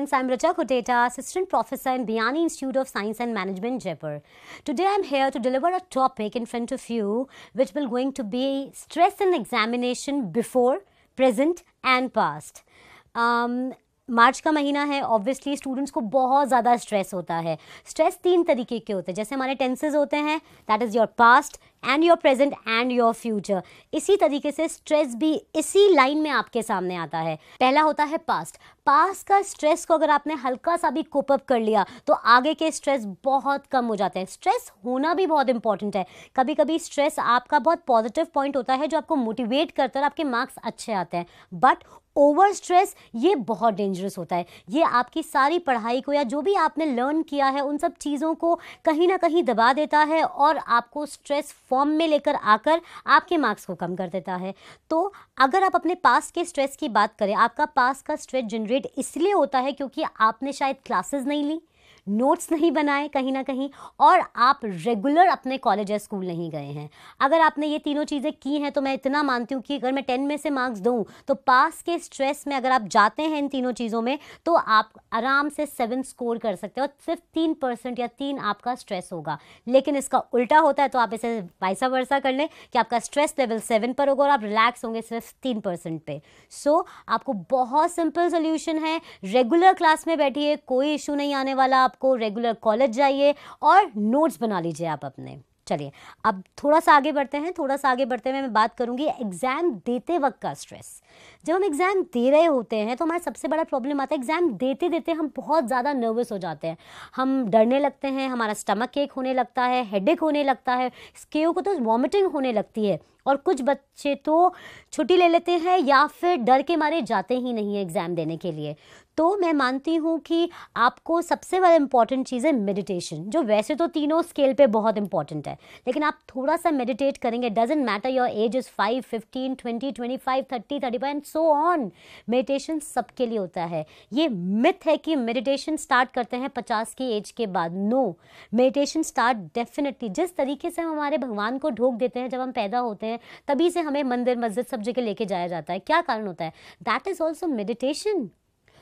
students, I'm Richa Kuteta, Assistant Professor in Biyani Institute of Science and Management, Jaipur. Today I'm here to deliver a topic in front of you which will going to be stress in examination before, present and past. मार्च का महीना है, obviously students को बहुत ज़्यादा stress होता है. Stress 3 तरीके के होते हैं. जैसे हमारे टेंसेज होते हैं, that is your past and your present and your future. इसी तरीके से स्ट्रेस भी इसी लाइन में आपके सामने आता है. पहला होता है पास्ट. पास्ट का स्ट्रेस को अगर आपने हल्का सा भी कोप अप कर लिया तो आगे के स्ट्रेस बहुत कम हो जाते हैं. स्ट्रेस होना भी बहुत इंपॉर्टेंट है. कभी कभी स्ट्रेस आपका बहुत पॉजिटिव पॉइंट होता है जो आपको मोटिवेट करता है और आपके मार्क्स अच्छे आते हैं. बट ओवर स्ट्रेस ये बहुत डेंजरस होता है. ये आपकी सारी पढ़ाई को या जो भी आपने लर्न किया है उन सब चीज़ों को कहीं ना कहीं दबा देता है और आपको स्ट्रेस फॉर्म में लेकर आकर आपके मार्क्स को कम कर देता है. तो अगर आप अपने पास के स्ट्रेस की बात करें, आपका पास का स्ट्रेस जनरेट इसलिए होता है क्योंकि आपने शायद क्लासेस नहीं ली, नोट्स नहीं बनाए कहीं ना कहीं, और आप रेगुलर अपने कॉलेज या स्कूल नहीं गए हैं. अगर आपने ये तीनों चीज़ें की हैं तो मैं इतना मानती हूँ कि अगर मैं 10 में से मार्क्स दूँ तो पास के स्ट्रेस में अगर आप जाते हैं इन तीनों चीज़ों में तो आप आराम से 7 स्कोर कर सकते हैं और सिर्फ 3% या 3 आपका स्ट्रेस होगा. लेकिन इसका उल्टा होता है तो आप इसे वाइसा वर्सा कर लें कि आपका स्ट्रेस लेवल 7 पर होगा और आप रिलैक्स होंगे सिर्फ 3% पे. सो आपको बहुत सिंपल सोल्यूशन है. रेगुलर क्लास में बैठिए, कोई इशू नहीं आने वाला. आपको रेगुलर कॉलेज जाइए और नोट्स बना लीजिए आप अपने. चलिए अब थोड़ा सा आगे बढ़ते हैं. मैं बात करूंगी एग्जाम देते वक्त का स्ट्रेस. जब हम एग्जाम दे रहे होते हैं तो हमारा सबसे बड़ा प्रॉब्लम आता है एग्जाम देते देते हम बहुत ज़्यादा नर्वस हो जाते हैं. हम डरने लगते हैं, हमारा स्टमक एक होने लगता है, हेडेक होने लगता है, केहू को तो वॉमिटिंग होने लगती है. और कुछ बच्चे तो छुट्टी ले लेते हैं या फिर डर के मारे जाते ही नहीं है एग्ज़ाम देने के लिए. तो मैं मानती हूँ कि आपको सबसे बड़ा इंपॉर्टेंट चीज़ है मेडिटेशन, जो वैसे तो तीनों स्केल पे बहुत इंपॉर्टेंट है. लेकिन आप थोड़ा सा मेडिटेट करेंगे, doesn't matter your age is 5, 15, 20, 25, 30, 35 and so on. Meditation सबके लिए होता है. ये मिथ है कि मेडिटेशन स्टार्ट करते हैं 50 की एज के बाद. नो, मेडिटेशन स्टार्ट डेफिनेटली जिस तरीके से हम हमारे भगवान को ढोक देते हैं जब हम पैदा होते हैं, तभी से हमें मंदिर मस्जिद सब जगह लेके जाया जाता है. क्या कारण होता है? That is also meditation.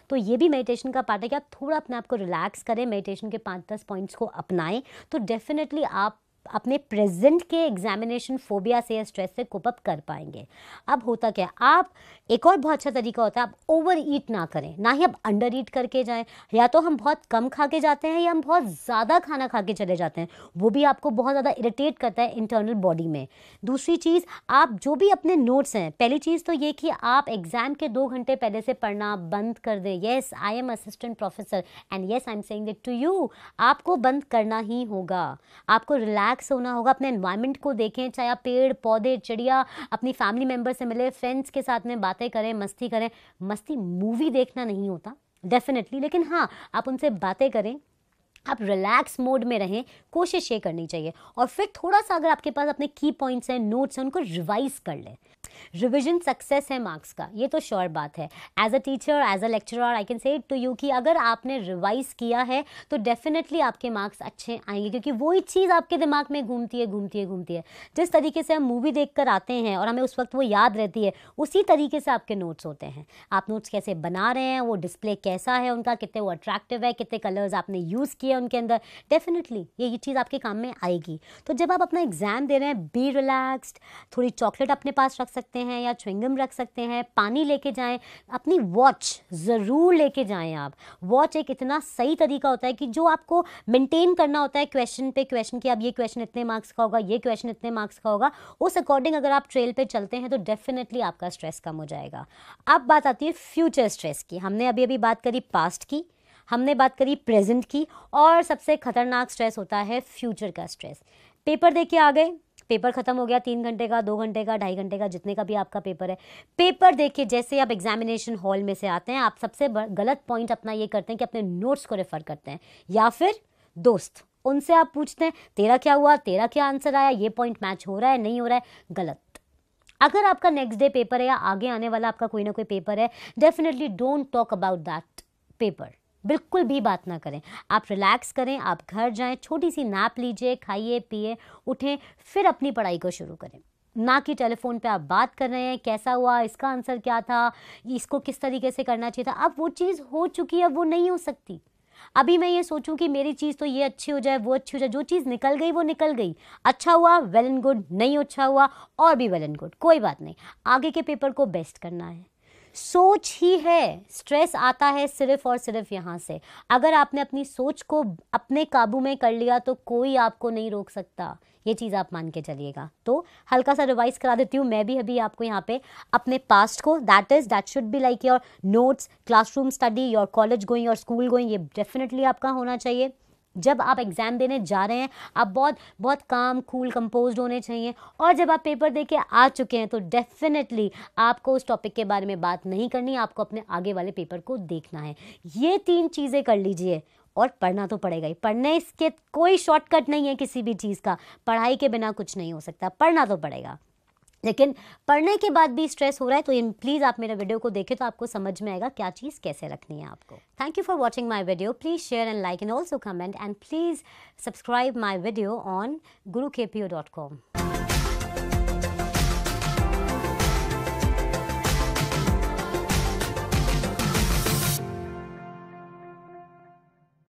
तो ये भी मेडिटेशन का पार्ट है कि आप थोड़ा अपने आप को रिलैक्स करें, मेडिटेशन के 5-10 पॉइंट्स को अपनाएं तो डेफिनेटली आप अपने प्रेजेंट के एग्जामिनेशन फोबिया से या स्ट्रेस से कोप अप कर पाएंगे. अब होता क्या, आप एक और बहुत अच्छा तरीका होता है, आप ओवर ईट ना करें, ना ही आप अंडर ईट करके जाएं. या तो हम बहुत कम खा के जाते हैं या हम बहुत ज़्यादा खाना खा के चले जाते हैं, वो भी आपको बहुत ज़्यादा इरिटेट करता है इंटरनल बॉडी में. दूसरी चीज़, आप जो भी अपने नोट्स हैं, पहली चीज़ तो ये कि आप एग्ज़ाम के 2 घंटे पहले से पढ़ना बंद कर दें. Yes, I am assistant professor and yes I am saying it to you. आपको बंद करना ही होगा. आपको रिलैक्स होना होगा. अपने एनवायरनमेंट को देखें, चाहे आप पेड़ पौधे चिड़िया अपनी फैमिली मेम्बर से मिले, फ्रेंड्स के साथ में बातें करें, मस्ती करें. मस्ती मूवी देखना नहीं होता डेफिनेटली, लेकिन हाँ आप उनसे बातें करें, आप रिलैक्स मोड में रहें, कोशिश ये करनी चाहिए. और फिर थोड़ा सा अगर आपके पास अपने की पॉइंट्स हैं, नोट्स हैं, उनको रिवाइज कर लें. रिविजन सक्सेस है मार्क्स का, ये तो श्योर बात है. As a teacher, as a lecturer I can say it to you कि अगर आपने रिवाइज किया है तो डेफिनेटली आपके मार्क्स अच्छे आएंगे, क्योंकि वही चीज़ आपके दिमाग में घूमती है. जिस तरीके से हम मूवी देख कर आते हैं और हमें उस वक्त वो याद रहती है, उसी तरीके से आपके नोट्स होते हैं. आप नोट्स कैसे बना रहे हैं, वो डिस्प्ले कैसा है उनका, कितने वो अट्रैक्टिव है, कितने कलर्स आपने यूज़ किए उनके अंदर, डेफिनेटली ये चीज़ आपके काम में आएगी. तो जब आप अपना एग्जाम दे रहे हैं, बी रिलैक्स्ड. थोड़ी चॉकलेट अपने पास रख सकते हैं या च्युइंगम रख सकते हैं, पानी लेके जाएं, अपनी वॉच ज़रूर लेके जाएं. आप वॉच एक इतना सही तरीका होता है कि जो आपको मेंटेन करना होता है क्वेश्चन पे क्वेश्चन कि अब ये क्वेश्चन इतने मार्क्स का होगा, ये क्वेश्चन इतने मार्क्स का होगा, उस अकॉर्डिंग अगर आप ट्रेल पे चलते हैं तो डेफिनेटली आपका स्ट्रेस कम हो जाएगा. अब बात आती है फ्यूचर स्ट्रेस की. हमने अभी बात करी पास्ट की, हमने बात करी प्रेजेंट की, और सबसे खतरनाक स्ट्रेस होता है फ्यूचर का स्ट्रेस. पेपर देके आ गए, पेपर खत्म हो गया, 3 घंटे का, 2 घंटे का, 2.5 घंटे का, जितने का भी आपका पेपर है. पेपर देखिए, जैसे आप एग्जामिनेशन हॉल में से आते हैं, आप सबसे गलत पॉइंट अपना ये करते हैं कि अपने नोट्स को रेफर करते हैं या फिर दोस्त उनसे आप पूछते हैं तेरा क्या हुआ, तेरा क्या आंसर आया, ये पॉइंट मैच हो रहा है नहीं हो रहा है. गलत. अगर आपका नेक्स्ट डे पेपर है या आगे आने वाला आपका कोई ना कोई पेपर है, definitely don't talk about that paper. बिल्कुल भी बात ना करें. आप रिलैक्स करें, आप घर जाएं, छोटी सी नैप लीजिए, खाइए पिए, उठें, फिर अपनी पढ़ाई को शुरू करें. ना कि टेलीफोन पे आप बात कर रहे हैं कैसा हुआ, इसका आंसर क्या था, इसको किस तरीके से करना चाहिए था। अब वो चीज़ हो चुकी है, वो नहीं हो सकती। अभी मैं ये सोचूं कि मेरी चीज़ तो ये अच्छी हो जाए, वो अच्छी हो जाए, जो चीज़ निकल गई वो निकल गई। अच्छा हुआ वेल एंड गुड, नहीं अच्छा हुआ और भी वेल एंड गुड, कोई बात नहीं। आगे के पेपर को बेस्ट करना है। सोच ही है, स्ट्रेस आता है सिर्फ और सिर्फ यहाँ से। अगर आपने अपनी सोच को अपने काबू में कर लिया तो कोई आपको नहीं रोक सकता, ये चीज़ आप मान के चलिएगा। तो हल्का सा रिवाइज करा देती हूँ मैं भी अभी आपको यहाँ पे अपने पास्ट को, that should be like your notes, classroom study, your college going, your school going, ये डेफिनेटली आपका होना चाहिए। जब आप एग्ज़ाम देने जा रहे हैं आप बहुत बहुत काम कूल कंपोज्ड होने चाहिए, और जब आप पेपर दे के आ चुके हैं तो डेफिनेटली आपको उस टॉपिक के बारे में बात नहीं करनी, आपको अपने आगे वाले पेपर को देखना है। ये 3 चीज़ें कर लीजिए, और पढ़ना तो पड़ेगा ही। पढ़ने इसके कोई शॉर्टकट नहीं है किसी भी चीज़ का, पढ़ाई के बिना कुछ नहीं हो सकता, पढ़ना तो पड़ेगा। लेकिन पढ़ने के बाद भी स्ट्रेस हो रहा है तो प्लीज़ आप मेरे वीडियो को देखें तो आपको समझ में आएगा क्या चीज़ कैसे रखनी है आपको। Thank you for watching my video. Please share and like and also comment, and please subscribe my video on gurukpo.com।